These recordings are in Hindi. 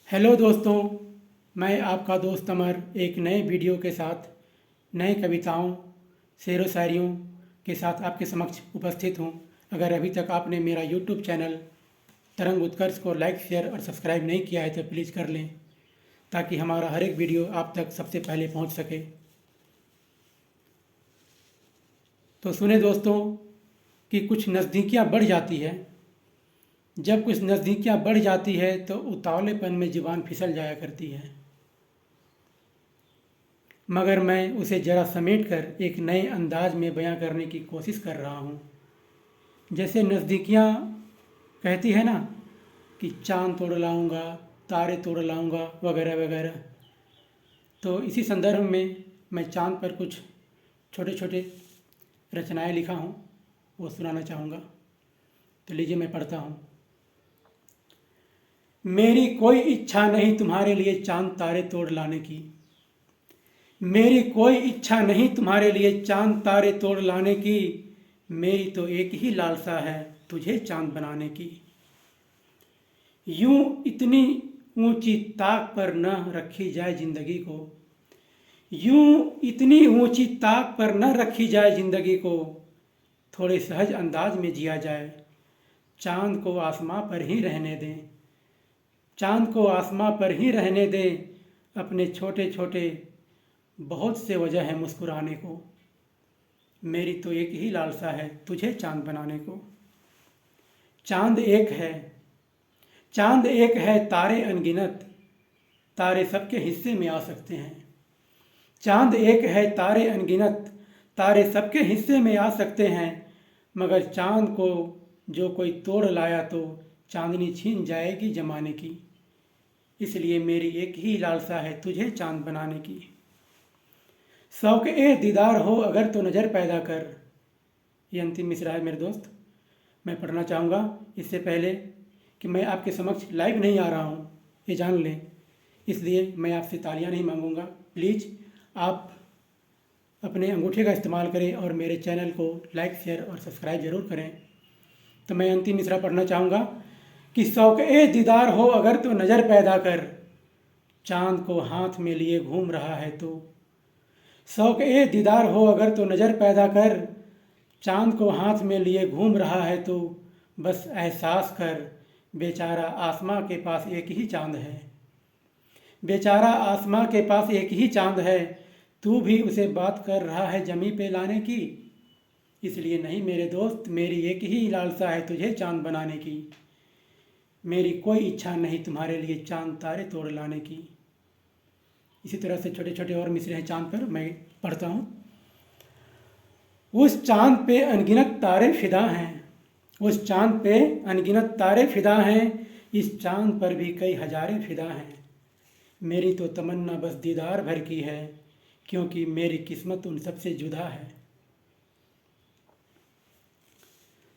हेलो दोस्तों, मैं आपका दोस्त अमर एक नए वीडियो के साथ नए कविताओं शेर व शायरियों के साथ आपके समक्ष उपस्थित हूँ। अगर अभी तक आपने मेरा यूट्यूब चैनल तरंग उत्कर्ष को लाइक शेयर और सब्सक्राइब नहीं किया है तो प्लीज़ कर लें, ताकि हमारा हर एक वीडियो आप तक सबसे पहले पहुँच सके। तो सुने दोस्तों कि कुछ नज़दीकियाँ बढ़ जाती है। जब कुछ नज़दीकियाँ बढ़ जाती है तो उतावलेपन में ज़ुबान फिसल जाया करती है, मगर मैं उसे ज़रा समेट कर एक नए अंदाज में बयां करने की कोशिश कर रहा हूँ। जैसे नज़दीकियाँ कहती है ना कि चाँद तोड़ लाऊंगा, तारे तोड़ लाऊंगा वगैरह वगैरह, तो इसी संदर्भ में मैं चाँद पर कुछ छोटे छोटे रचनाएं लिखा हूँ, वो सुनाना चाहूँगा। तो लीजिए मैं पढ़ता हूँ। मेरी कोई इच्छा नहीं तुम्हारे लिए चांद तारे तोड़ लाने की। मेरी कोई इच्छा नहीं तुम्हारे लिए चांद तारे तोड़ लाने की। मेरी तो एक ही लालसा है तुझे चांद बनाने की। यूं इतनी ऊंची ताक पर न रखी जाए जिंदगी को। यूं इतनी ऊंची ताक पर न रखी जाए जिंदगी को। थोड़े सहज अंदाज में जिया जाए। चांद को आसमां पर ही रहने दें। चांद को आसमां पर ही रहने दें। अपने छोटे छोटे बहुत से वजह है मुस्कुराने को। मेरी तो एक ही लालसा है तुझे चांद बनाने को। चांद एक है, चांद एक है, तारे अनगिनत। तारे सबके हिस्से में आ सकते हैं। चांद एक है, तारे अनगिनत। तारे सबके हिस्से में आ सकते हैं, मगर चांद को जो कोई तोड़ लाया तो चांदनी छीन जाएगी जमाने की। इसलिए मेरी एक ही लालसा है तुझे चांद बनाने की। शौक ए दीदार हो अगर तो नज़र पैदा कर। ये अंतिम मिसरा है मेरे दोस्त, मैं पढ़ना चाहूँगा। इससे पहले कि मैं आपके समक्ष लाइव नहीं आ रहा हूँ, ये जान लें, इसलिए मैं आपसे तालियां नहीं मांगूंगा। प्लीज़ आप अपने अंगूठे का इस्तेमाल करें और मेरे चैनल को लाइक शेयर और सब्सक्राइब ज़रूर करें। तो मैं अंतिम मिसरा पढ़ना चाहूँगा कि शौक ए दीदार हो अगर तो नज़र पैदा कर। चांद को हाथ में लिए घूम रहा है तो। शौक ए दीदार हो अगर तो नज़र पैदा कर। चांद को हाथ में लिए घूम रहा है तो। बस एहसास कर बेचारा आसमां के पास एक ही चांद है। बेचारा आसमां के पास एक ही चांद है। तू भी उसे बात कर रहा है जमी पे लाने की। इसलिए नहीं मेरे दोस्त, मेरी एक ही लालसा है तुझे चांद बनाने की। मेरी कोई इच्छा नहीं तुम्हारे लिए चांद तारे तोड़ लाने की। इसी तरह से छोटे छोटे और मिसरे हैं चांद पर, मैं पढ़ता हूँ। उस चांद पे अनगिनत तारे फिदा हैं। उस चांद पे अनगिनत तारे फिदा हैं। इस चांद पर भी कई हजारे फिदा हैं। मेरी तो तमन्ना बस दीदार भर की है, क्योंकि मेरी किस्मत उन सबसे जुदा है।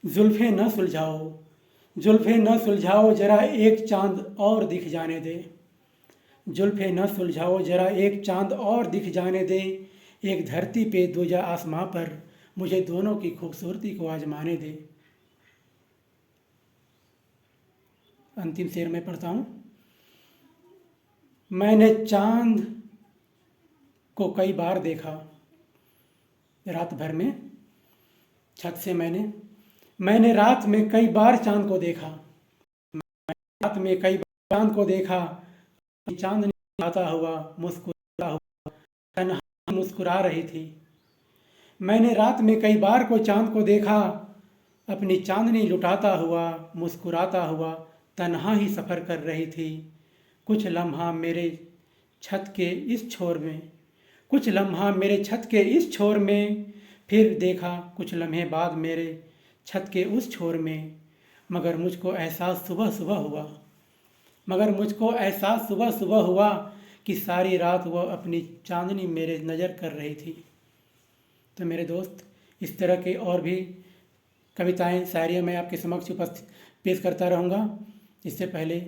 जुल्फ़े न सुलझाओ, जुल्फ़े न सुलझाओ, जरा एक चांद और दिख जाने दे। जुल्फ़े न सुलझाओ, जरा एक चांद और दिख जाने दे। एक धरती पे दूजा आसमां पर, मुझे दोनों की खूबसूरती को आजमाने दे। अंतिम शेर में पढ़ता हूँ। मैंने चांद को कई बार देखा रात भर में छत से। मैंने रात में कई बार चांद को देखा। रात में कई बार चांद को देखा। चांदनी आता हुआ मुस्कुरा हुआ तन्हा मुस्कुरा रही थी। मैंने रात में कई बार को चांद को देखा। अपनी चांदनी लुटाता हुआ मुस्कुराता हुआ तन्हा ही सफ़र कर रही थी। कुछ लम्हा मेरे छत के इस छोर में, कुछ लम्हा मेरे छत के इस छोर में। फिर देखा कुछ लम्हे बाद मेरे छत के उस छोर में। मगर मुझको एहसास सुबह सुबह हुआ, मगर मुझको एहसास सुबह सुबह हुआ कि सारी रात वह अपनी चांदनी मेरे नज़र कर रही थी। तो मेरे दोस्त, इस तरह के और भी कविताएं शायरियाँ मैं आपके समक्ष उपस्थित पेश करता रहूँगा। इससे पहले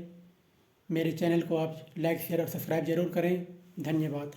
मेरे चैनल को आप लाइक शेयर और सब्सक्राइब ज़रूर करें। धन्यवाद।